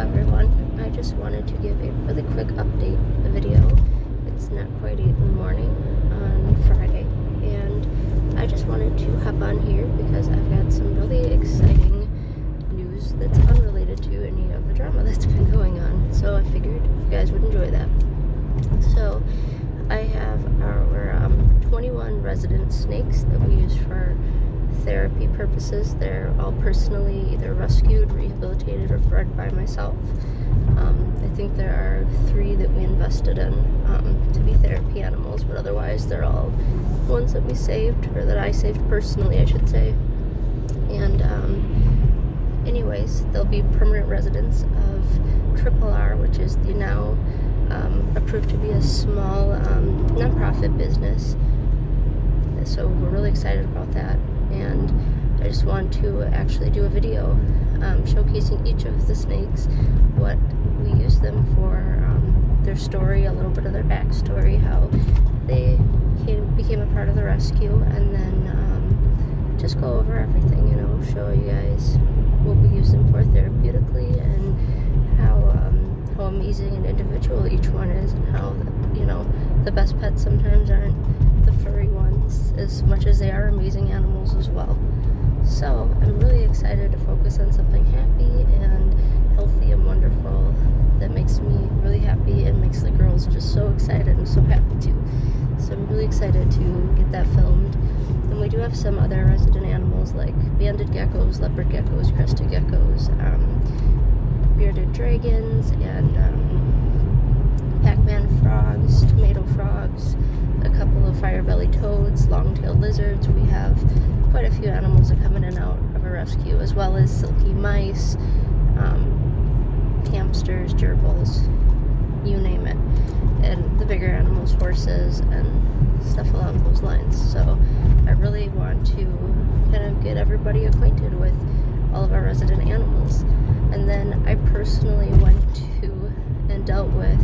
everyone. I just wanted to give a really quick update video. It's not quite 8 in the morning on Friday, and I just wanted to hop on here because I've got some really exciting news that's unrelated to any of the drama that's been going on. So I figured you guys would enjoy that. So I have our 21 resident snakes that we use for therapy purposes. They're all personally either rescued, rehabilitated, or bred by myself. I think there are 3 that we invested in to be therapy animals, but otherwise they're all ones that we saved, or that I saved personally, I should say. And anyways, they'll be permanent residents of Triple R, which is the now approved to be a small nonprofit business. So we're really excited about that. And I just want to actually do a video showcasing each of the snakes, what we use them for, their story, a little bit of their backstory, how they became a part of the rescue, and then just go over everything, show you guys what we use them for therapeutically, and how amazing and individual each one is, and how the best pets sometimes aren't the furry ones as much as they are amazing animals as well. So I'm really excited to focus on something happy and healthy and wonderful that makes me really happy and makes the girls just so excited and so happy too. So I'm really excited to get that filmed. And we do have some other resident animals like banded geckos, leopard geckos, crested geckos, bearded dragons, and Pac-Man frogs, tomato frogs, a couple of fire-bellied toads, long-tailed lizards. We have quite a few animals that come in and out of a rescue, as well as silky mice, hamsters, gerbils, you name it. And the bigger animals, horses, and stuff along those lines. So I really want to kind of get everybody acquainted with all of our resident animals. And then I personally went to and dealt with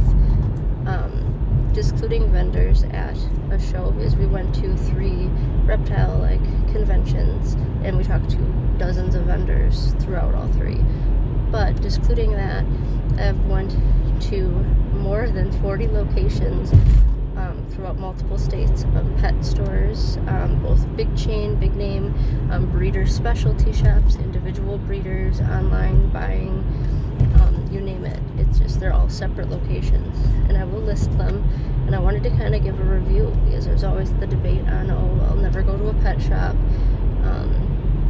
discluding vendors at a show, because we went to 3 reptile-like conventions and we talked to dozens of vendors throughout all 3. But discluding that, I've went to more than 40 locations throughout multiple states of pet stores, both big chain, big name, breeder specialty shops, individual breeders, online buying, you name it. It's just they're all separate locations, and I will list them. And I wanted to kind of give a review, because there's always the debate on, I'll never go to a pet shop.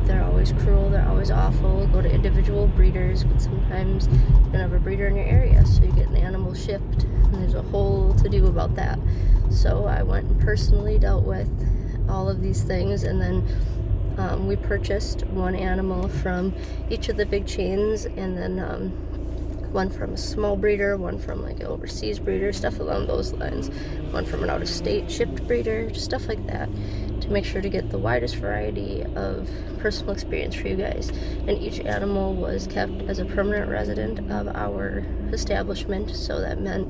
They're always cruel, they're always awful. Go to individual breeders, but sometimes you don't have a breeder in your area, so you get an animal shipped, and there's a whole to-do about that. So I went and personally dealt with all of these things, and then we purchased one animal from each of the big chains, and then one from a small breeder, one from like an overseas breeder, stuff along those lines, one from an out-of-state shipped breeder, just stuff like that, to make sure to get the widest variety of personal experience for you guys. And each animal was kept as a permanent resident of our establishment, so that meant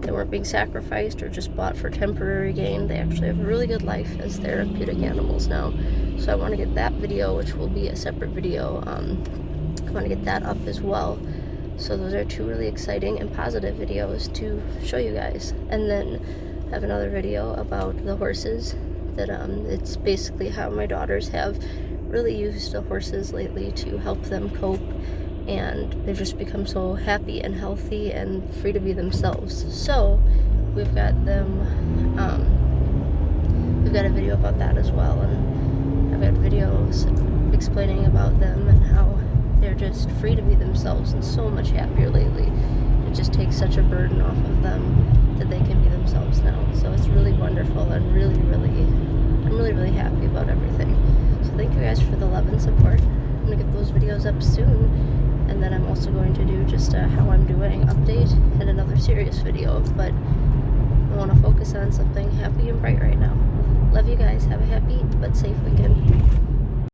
they weren't being sacrificed or just bought for temporary gain. They actually have a really good life as therapeutic animals now. So I want to get that video, which will be a separate video, I want to get that up as well. So those are 2 really exciting and positive videos to show you guys. And then have another video about the horses that it's basically how my daughters have really used the horses lately to help them cope, and they've just become so happy and healthy and free to be themselves. So we've got them, we've got a video about that as well, and I've got videos explaining about them and how they're just free to be themselves and so much happier lately. It just takes such a burden off of them that they can be themselves now. So it's really wonderful, and I'm really happy about everything. So thank you guys for the love and support. I'm gonna get those videos up soon, and then I'm also going to do just a how I'm doing update and another serious video, but I want to focus on something happy and bright right now. Love you guys. Have a happy but safe weekend.